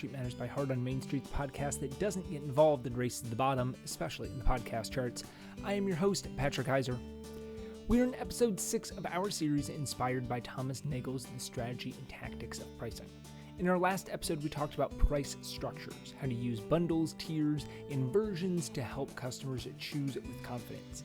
Street Matters by Heart on Main Street's podcast that doesn't get involved in races to the bottom, especially in the podcast charts. I am your host, Patrick Keiser. We're in episode 6 of our series inspired by Thomas Nagle's The Strategy and Tactics of Pricing. In our last episode, we talked about price structures, how to use bundles, tiers, and versions to help customers choose with confidence.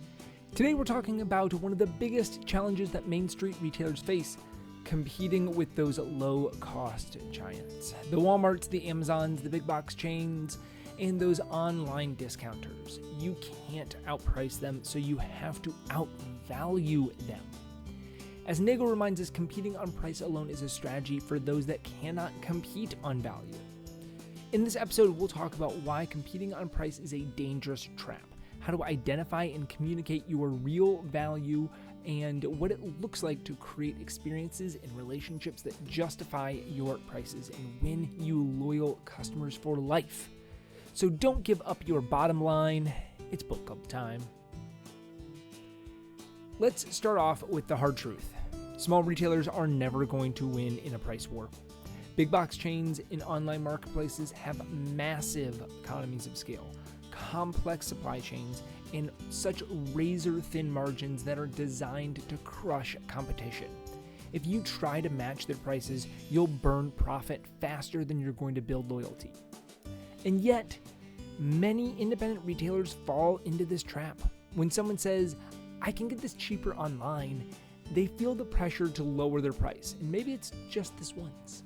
Today, we're talking about one of the biggest challenges that Main Street retailers face, competing with those low-cost giants. The Walmarts, the Amazons, the big box chains, and those online discounters. You can't outprice them, so you have to outvalue them. As Nagle reminds us, competing on price alone is a strategy for those that cannot compete on value. In this episode, we'll talk about why competing on price is a dangerous trap, how to identify and communicate your real value, and what it looks like to create experiences and relationships that justify your prices and win you loyal customers for life. So don't give up your bottom line. It's book club time. Let's start off with the hard truth. Small retailers are never going to win in a price war. Big box chains in online marketplaces have massive economies of scale, complex supply chains, and such razor-thin margins that are designed to crush competition. If you try to match their prices, you'll burn profit faster than you're going to build loyalty. And yet, many independent retailers fall into this trap. When someone says, I can get this cheaper online, they feel the pressure to lower their price. And maybe it's just this once.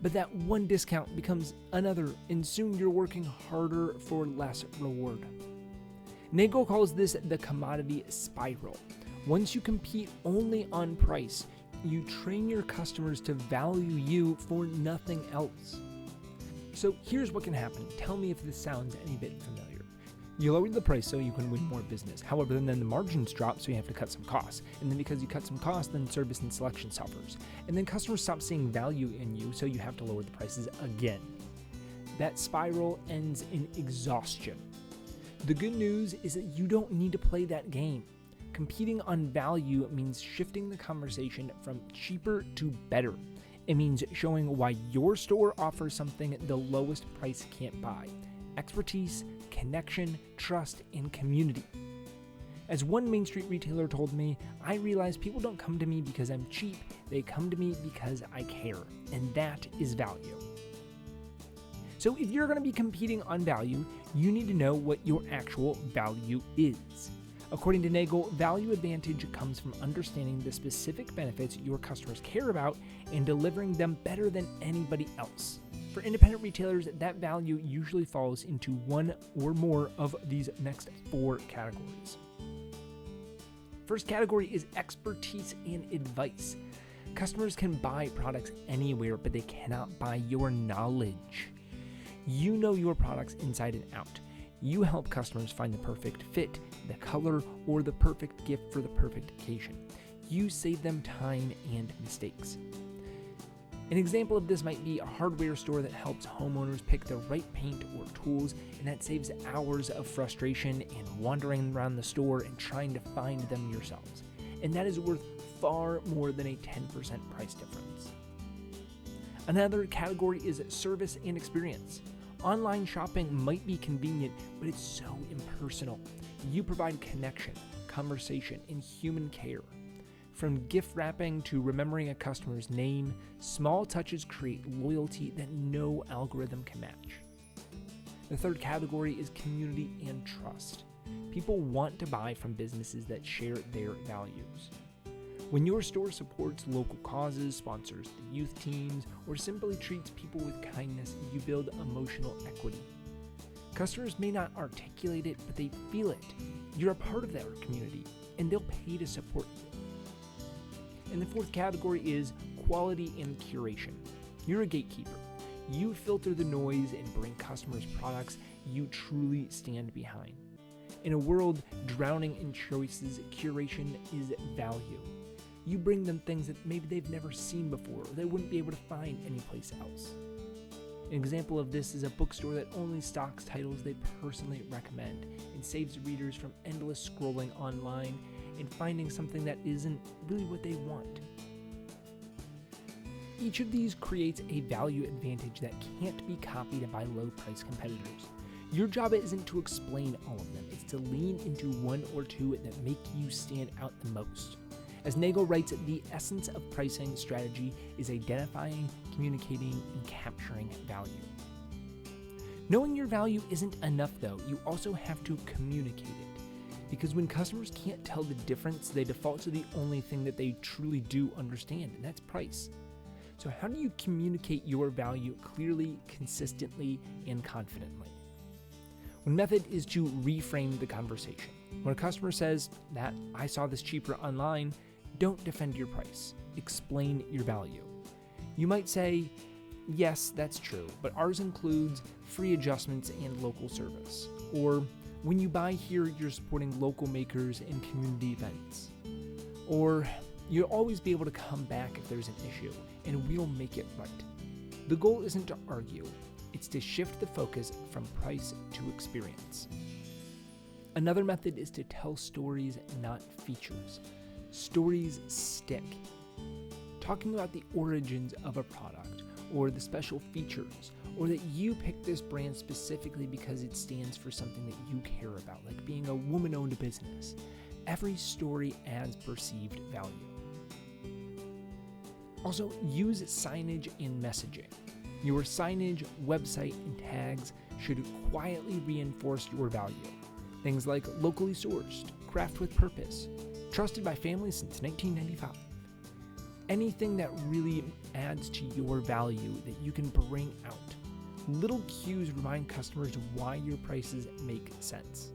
But that one discount becomes another, and soon you're working harder for less reward. Nagle calls this the commodity spiral. Once you compete only on price, you train your customers to value you for nothing else. So here's what can happen. Tell me if this sounds any bit familiar. You lower the price so you can win more business. However, then the margins drop, so you have to cut some costs. And then because you cut some costs, then service and selection suffers. And then customers stop seeing value in you, so you have to lower the prices again. That spiral ends in exhaustion. The good news is that you don't need to play that game. Competing on value means shifting the conversation from cheaper to better. It means showing why your store offers something the lowest price can't buy: expertise, connection, trust, and community. As one Main Street retailer told me, I realize people don't come to me because I'm cheap, they come to me because I care, and that is value. So if you're going to be competing on value, you need to know what your actual value is. According to Nagle, value advantage comes from understanding the specific benefits your customers care about and delivering them better than anybody else. For independent retailers, that value usually falls into one or more of these next 4 categories. First category is expertise and advice. Customers can buy products anywhere, but they cannot buy your knowledge. You know your products inside and out. You help customers find the perfect fit, the color, or the perfect gift for the perfect occasion. You save them time and mistakes. An example of this might be a hardware store that helps homeowners pick the right paint or tools, and that saves hours of frustration and wandering around the store and trying to find them yourselves. And that is worth far more than a 10% price difference. Another category is service and experience. Online shopping might be convenient, but it's so impersonal. You provide connection, conversation, and human care. From gift wrapping to remembering a customer's name, small touches create loyalty that no algorithm can match. The third category is community and trust. People want to buy from businesses that share their values. When your store supports local causes, sponsors the youth teams, or simply treats people with kindness, you build emotional equity. Customers may not articulate it, but they feel it. You're a part of their community, and they'll pay to support you. And the fourth category is quality and curation. You're a gatekeeper. You filter the noise and bring customers products you truly stand behind. In a world drowning in choices, curation is value. You bring them things that maybe they've never seen before or they wouldn't be able to find anyplace else. An example of this is a bookstore that only stocks titles they personally recommend and saves readers from endless scrolling online and finding something that isn't really what they want. Each of these creates a value advantage that can't be copied by low-price competitors. Your job isn't to explain all of them, it's to lean into one or two that make you stand out the most. As Nagle writes, the essence of pricing strategy is identifying, communicating, and capturing value. Knowing your value isn't enough though, you also have to communicate it. Because when customers can't tell the difference, they default to the only thing that they truly do understand, and that's price. So how do you communicate your value clearly, consistently, and confidently? One method is to reframe the conversation. When a customer says that I saw this cheaper online, don't defend your price. Explain your value. You might say, yes, that's true, but ours includes free adjustments and local service. Or when you buy here, you're supporting local makers and community events. Or you'll always be able to come back if there's an issue, and we'll make it right. The goal isn't to argue, it's to shift the focus from price to experience. Another method is to tell stories, not features. Stories stick. Talking about the origins of a product, or the special features, or that you picked this brand specifically because it stands for something that you care about, like being a woman-owned business. Every story adds perceived value. Also, use signage in messaging. Your signage, website, and tags should quietly reinforce your value. Things like locally sourced, craft with purpose, trusted by families since 1995. Anything that really adds to your value that you can bring out. Little cues remind customers why your prices make sense.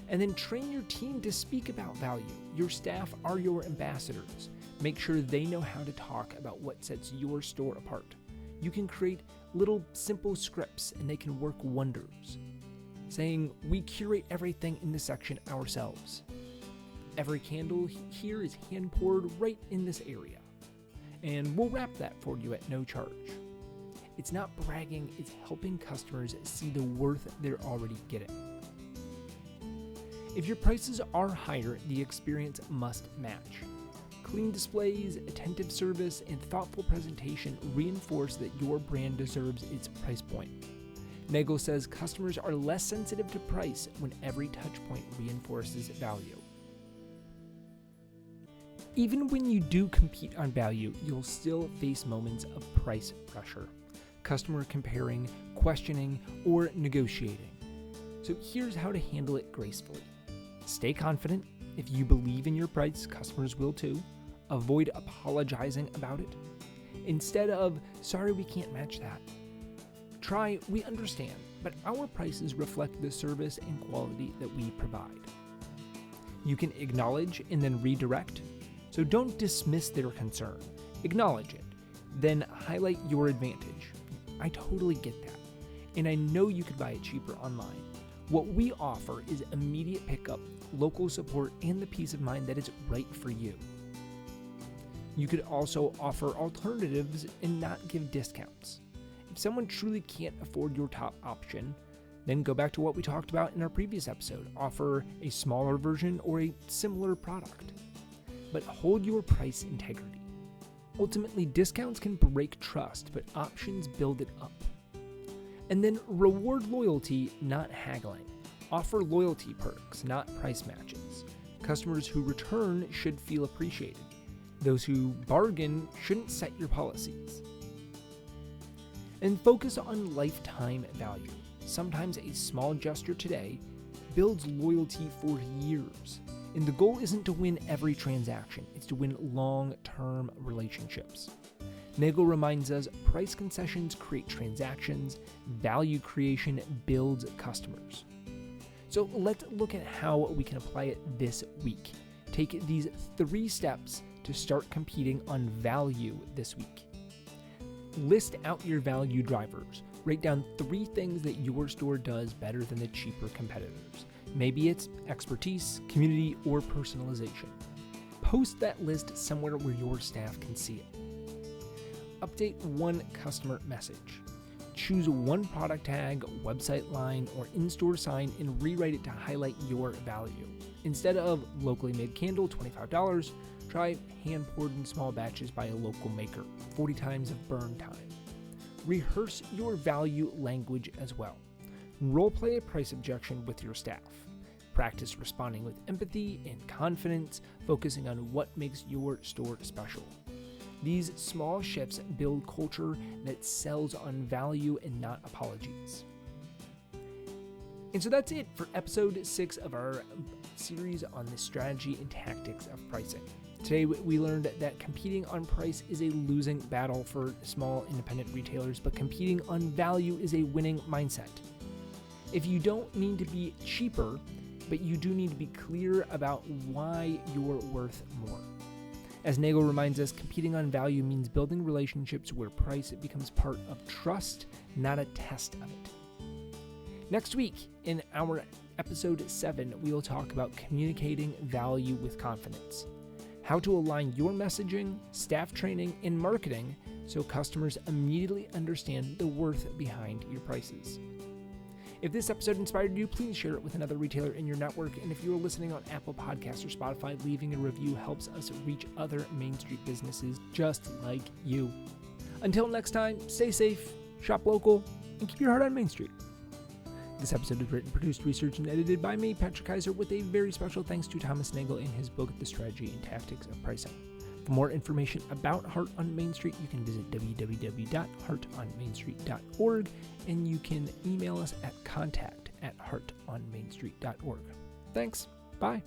And then train your team to speak about value. Your staff are your ambassadors. Make sure they know how to talk about what sets your store apart. You can create little simple scripts and they can work wonders. Saying, we curate everything in this section ourselves. Every candle here is hand poured right in this area. And we'll wrap that for you at no charge. It's not bragging, it's helping customers see the worth they're already getting. If your prices are higher, the experience must match. Clean displays, attentive service, and thoughtful presentation reinforce that your brand deserves its price point. Nagle says customers are less sensitive to price when every touchpoint reinforces value. Even when you do compete on value, you'll still face moments of price pressure, customer comparing, questioning, or negotiating. So here's how to handle it gracefully. Stay confident. If you believe in your price, customers will too. Avoid apologizing about it. Instead of, sorry, we can't match that. Try, we understand, but our prices reflect the service and quality that we provide. You can acknowledge and then redirect. So don't dismiss their concern. Acknowledge it. Then highlight your advantage. I totally get that. And I know you could buy it cheaper online. What we offer is immediate pickup, local support, and the peace of mind that is right for you. You could also offer alternatives and not give discounts. If someone truly can't afford your top option, then go back to what we talked about in our previous episode. Offer a smaller version or a similar product. But hold your price integrity. Ultimately, discounts can break trust, but options build it up. And then reward loyalty, not haggling. Offer loyalty perks, not price matches. Customers who return should feel appreciated. Those who bargain shouldn't set your policies. And focus on lifetime value. Sometimes a small gesture today builds loyalty for years. And the goal isn't to win every transaction, it's to win long-term relationships. Nagle reminds us price concessions create transactions, value creation builds customers. So let's look at how we can apply it this week. Take these 3 steps to start competing on value this week. List out your value drivers. Write down 3 things that your store does better than the cheaper competitors. Maybe it's expertise, community, or personalization. Post that list somewhere where your staff can see it. Update one customer message. Choose one product tag, website line, or in-store sign and rewrite it to highlight your value. Instead of locally made candle, $25, Try hand poured in small batches by a local maker, 40 times of burn time. Rehearse your value language as well. Role-play a price objection with your staff. Practice responding with empathy and confidence, focusing on what makes your store special. These small shifts build culture that sells on value and not apologies. And so that's it for episode 6 of our series on the strategy and tactics of pricing. Today, we learned that competing on price is a losing battle for small independent retailers, but competing on value is a winning mindset. If you don't need to be cheaper, but you do need to be clear about why you're worth more. As Nagle reminds us, competing on value means building relationships where price becomes part of trust, not a test of it. Next week, in our episode 7, we will talk about communicating value with confidence. How to align your messaging, staff training, and marketing so customers immediately understand the worth behind your prices. If this episode inspired you, please share it with another retailer in your network. And if you are listening on Apple Podcasts or Spotify, leaving a review helps us reach other Main Street businesses just like you. Until next time, stay safe, shop local, and keep your heart on Main Street. This episode is written, produced, researched, and edited by me, Patrick Keiser, with a very special thanks to Thomas Nagle in his book, The Strategy and Tactics of Pricing. For more information about Heart on Main Street, you can visit www.heartonmainstreet.org, and you can email us at contact@heartonmainstreet.org. Thanks. Bye.